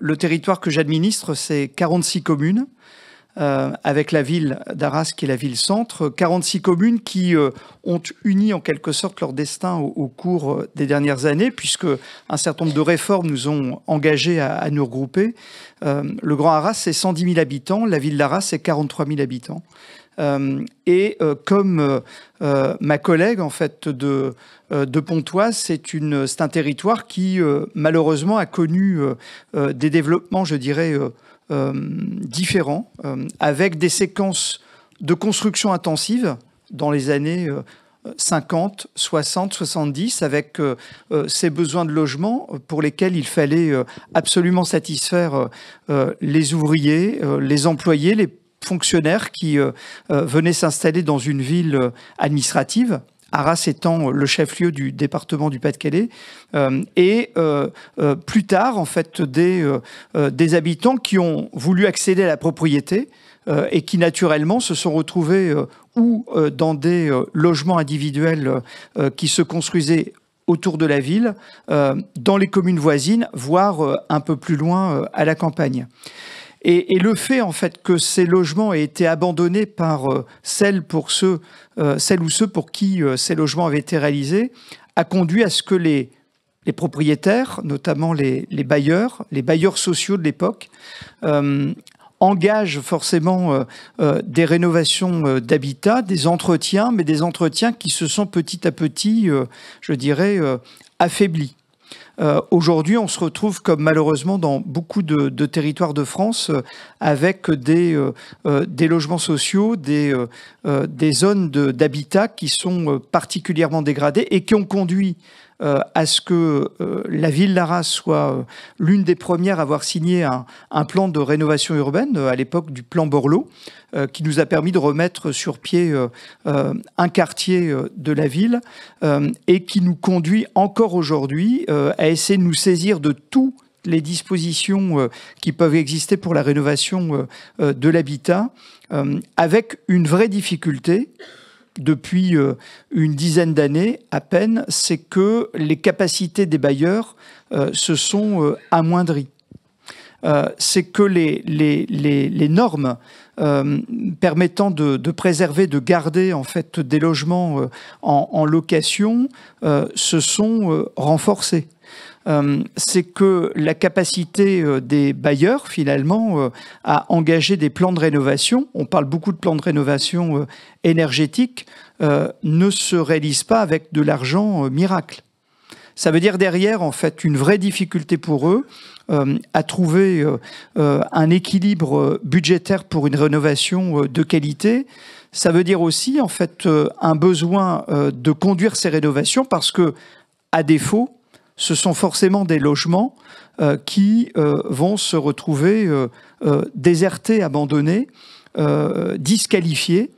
le territoire que j'administre, c'est 46 communes, avec la ville d'Arras qui est la ville-centre, 46 communes qui ont uni en quelque sorte leur destin au cours des dernières années, puisque un certain nombre de réformes nous ont engagés à nous regrouper. Le Grand Arras, c'est 110 000 habitants, la ville d'Arras, c'est 43 000 habitants. Comme ma collègue en fait de Pontoise, c'est un territoire qui malheureusement a connu des développements, je dirais, différents, avec des séquences de construction intensive dans les années 50, 60, 70, avec ces besoins de logement pour lesquels il fallait absolument satisfaire les ouvriers, les employés, les fonctionnaires qui venaient s'installer dans une ville administrative, Arras étant le chef-lieu du département du Pas-de-Calais, et plus tard, en fait, des habitants qui ont voulu accéder à la propriété et qui, naturellement, se sont retrouvés ou dans des logements individuels qui se construisaient autour de la ville, dans les communes voisines, voire un peu plus loin à la campagne. Et le fait, en fait, que ces logements aient été abandonnés par celles ou ceux pour qui ces logements avaient été réalisés a conduit à ce que les propriétaires, notamment les bailleurs sociaux de l'époque, engagent forcément des rénovations d'habitat, des entretiens, mais des entretiens qui se sont petit à petit, je dirais, affaiblis. Aujourd'hui, on se retrouve, comme malheureusement dans beaucoup de territoires de France, avec des logements sociaux, des zones d'habitat qui sont particulièrement dégradées et qui ont conduit à ce que la ville d'Arras soit l'une des premières à avoir signé un plan de rénovation urbaine, à l'époque du plan Borloo, qui nous a permis de remettre sur pied un quartier de la ville et qui nous conduit encore aujourd'hui à essayer de nous saisir de toutes les dispositions qui peuvent exister pour la rénovation de l'habitat, avec une vraie difficulté depuis une dizaine d'années à peine, c'est que les capacités des bailleurs se sont amoindries. C'est que les normes permettant de préserver, de garder en fait des logements en location se sont renforcées. C'est que la capacité des bailleurs, finalement, à engager des plans de rénovation, on parle beaucoup de plans de rénovation énergétique, ne se réalise pas avec de l'argent miracle. Ça veut dire derrière, en fait, une vraie difficulté pour eux à trouver un équilibre budgétaire pour une rénovation de qualité. Ça veut dire aussi, en fait, un besoin de conduire ces rénovations parce que, à défaut, ce sont forcément des logements qui vont se retrouver désertés, abandonnés, disqualifiés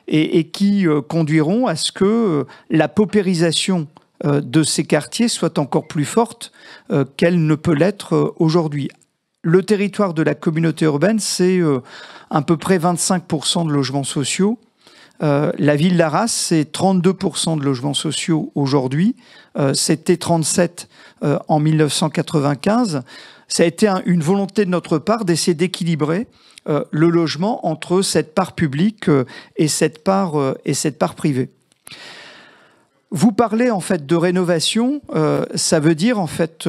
et qui conduiront à ce que la paupérisation de ces quartiers soit encore plus forte qu'elle ne peut l'être aujourd'hui. Le territoire de la communauté urbaine, c'est à peu près 25% de logements sociaux. La ville d'Arras, c'est 32% de logements sociaux aujourd'hui. C'était 37 en 1995. Ça a été une volonté de notre part d'essayer d'équilibrer le logement entre cette part publique et cette part privée. Vous parlez en fait de rénovation, ça veut dire en fait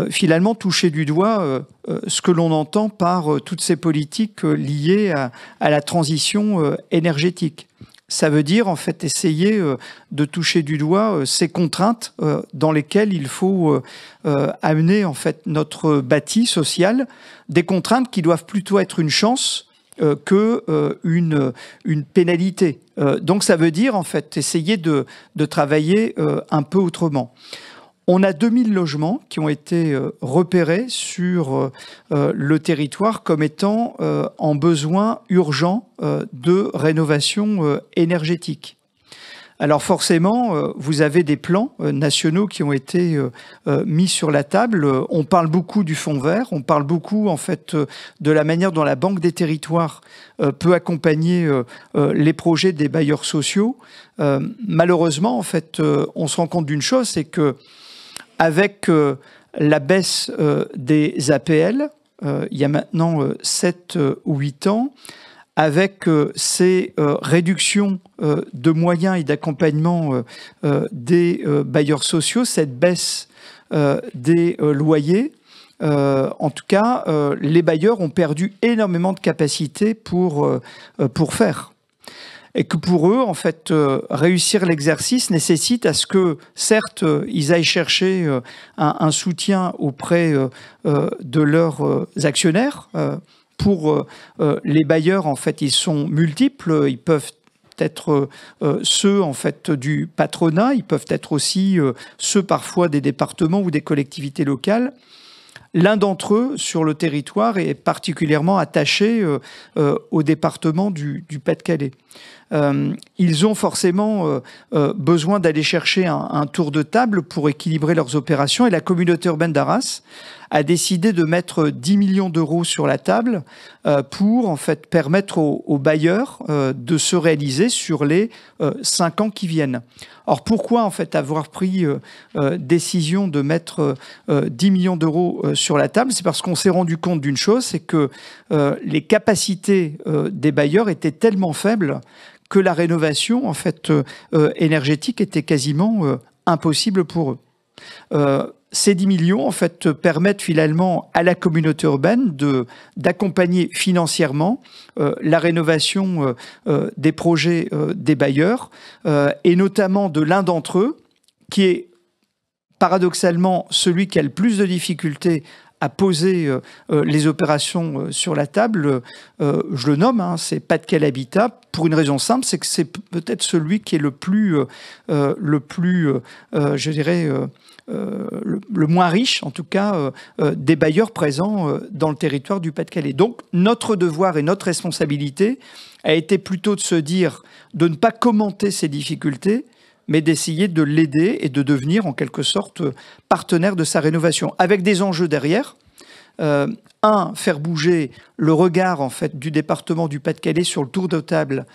finalement toucher du doigt ce que l'on entend par toutes ces politiques liées à la transition énergétique. Ça veut dire en fait essayer de toucher du doigt ces contraintes dans lesquelles il faut amener en fait notre bâti social, des contraintes qui doivent plutôt être une chance qu'une pénalité. Donc ça veut dire en fait essayer de travailler un peu autrement. On a 2000 logements qui ont été repérés sur le territoire comme étant en besoin urgent de rénovation énergétique. Alors forcément, vous avez des plans nationaux qui ont été mis sur la table. On parle beaucoup du fonds vert, on parle beaucoup en fait de la manière dont la Banque des territoires peut accompagner les projets des bailleurs sociaux. Malheureusement, en fait, on se rend compte d'une chose, c'est que avec la baisse des APL, il y a maintenant 7 ou 8 ans, avec ces réductions de moyens et d'accompagnement des bailleurs sociaux, cette baisse des loyers, en tout cas, les bailleurs ont perdu énormément de capacité pour faire. Et que pour eux, en fait, réussir l'exercice nécessite à ce que, certes, ils aillent chercher un soutien auprès de leurs actionnaires. Pour les bailleurs, en fait, ils sont multiples. Ils peuvent être ceux, en fait, du patronat. Ils peuvent être aussi ceux, parfois, des départements ou des collectivités locales. L'un d'entre eux, sur le territoire, est particulièrement attaché au département du Pas-de-Calais. Ils ont forcément besoin d'aller chercher un tour de table pour équilibrer leurs opérations. Et la communauté urbaine d'Arras a décidé de mettre 10 millions d'euros sur la table pour en fait permettre aux bailleurs de se réaliser sur les 5 ans qui viennent. Alors pourquoi en fait avoir pris décision de mettre 10 millions d'euros sur la table? C'est parce qu'on s'est rendu compte d'une chose, c'est que les capacités des bailleurs étaient tellement faibles que la rénovation en fait énergétique était quasiment impossible pour eux. Ces 10 millions en fait permettent finalement à la communauté urbaine d'accompagner financièrement la rénovation des projets des bailleurs et notamment de l'un d'entre eux qui est paradoxalement celui qui a le plus de difficultés à poser les opérations sur la table. Je le nomme, hein, c'est Pas-de-Calais Habitat, pour une raison simple, c'est que c'est peut-être celui qui est le plus je dirais, le moins riche, en tout cas, des bailleurs présents dans le territoire du Pas-de-Calais. Donc, notre devoir et notre responsabilité a été plutôt de se dire, de ne pas commenter ces difficultés, mais d'essayer de l'aider et de devenir en quelque sorte partenaire de sa rénovation, avec des enjeux derrière. Faire bouger le regard en fait du département du Pas-de-Calais sur le tour de table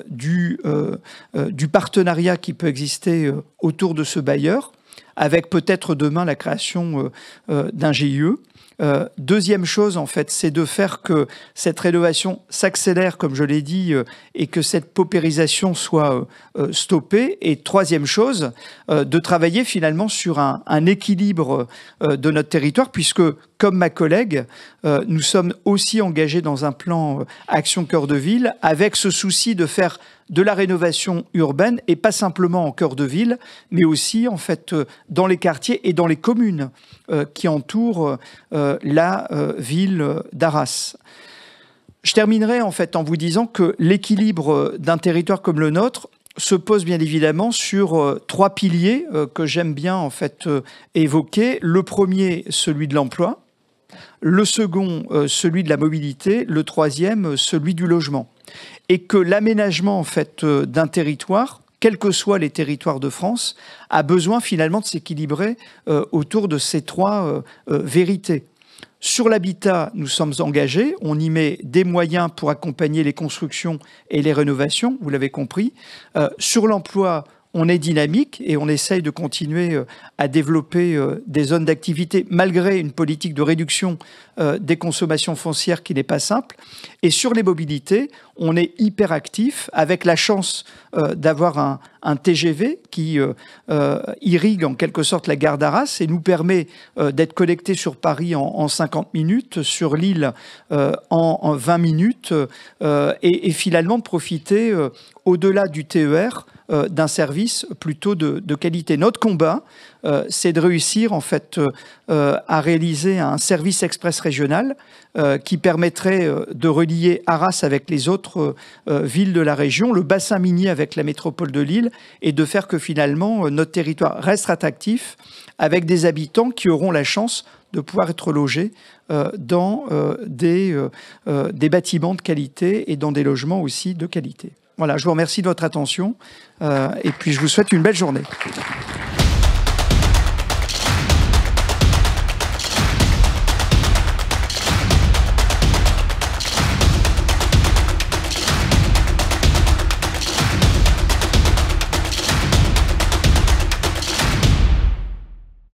du partenariat qui peut exister autour de ce bailleur, avec peut-être demain la création d'un GIE. Deuxième chose, en fait, c'est de faire que cette rénovation s'accélère, comme je l'ai dit, et que cette paupérisation soit stoppée. Et troisième chose, de travailler finalement sur un équilibre de notre territoire, puisque, comme ma collègue, nous sommes aussi engagés dans un plan Action Cœur de Ville, avec ce souci de faire de la rénovation urbaine, et pas simplement en cœur de ville, mais aussi en fait dans les quartiers et dans les communes qui entourent la ville d'Arras. Je terminerai en fait en vous disant que l'équilibre d'un territoire comme le nôtre se pose bien évidemment sur 3 piliers que j'aime bien en fait évoquer. Le premier, celui de l'emploi. Le second, celui de la mobilité. Le troisième, celui du logement. Et que l'aménagement en fait d'un territoire, quels que soient les territoires de France, a besoin finalement de s'équilibrer autour de ces 3 vérités. Sur l'habitat, nous sommes engagés, on y met des moyens pour accompagner les constructions et les rénovations, vous l'avez compris. Sur l'emploi, on est dynamique et on essaye de continuer à développer des zones d'activité malgré une politique de réduction des consommations foncières qui n'est pas simple. Et sur les mobilités, on est hyper actif avec la chance d'avoir un TGV qui irrigue en quelque sorte la gare d'Arras et nous permet d'être connectés sur Paris en 50 minutes, sur Lille en 20 minutes et finalement de profiter au-delà du TER d'un service plutôt de qualité. Notre combat, c'est de réussir en fait à réaliser un service express régional qui permettrait de relier Arras avec les autres villes de la région, le bassin minier avec la métropole de Lille, et de faire que finalement notre territoire reste attractif avec des habitants qui auront la chance de pouvoir être logés dans des bâtiments de qualité et dans des logements aussi de qualité. Voilà, je vous remercie de votre attention et puis je vous souhaite une belle journée.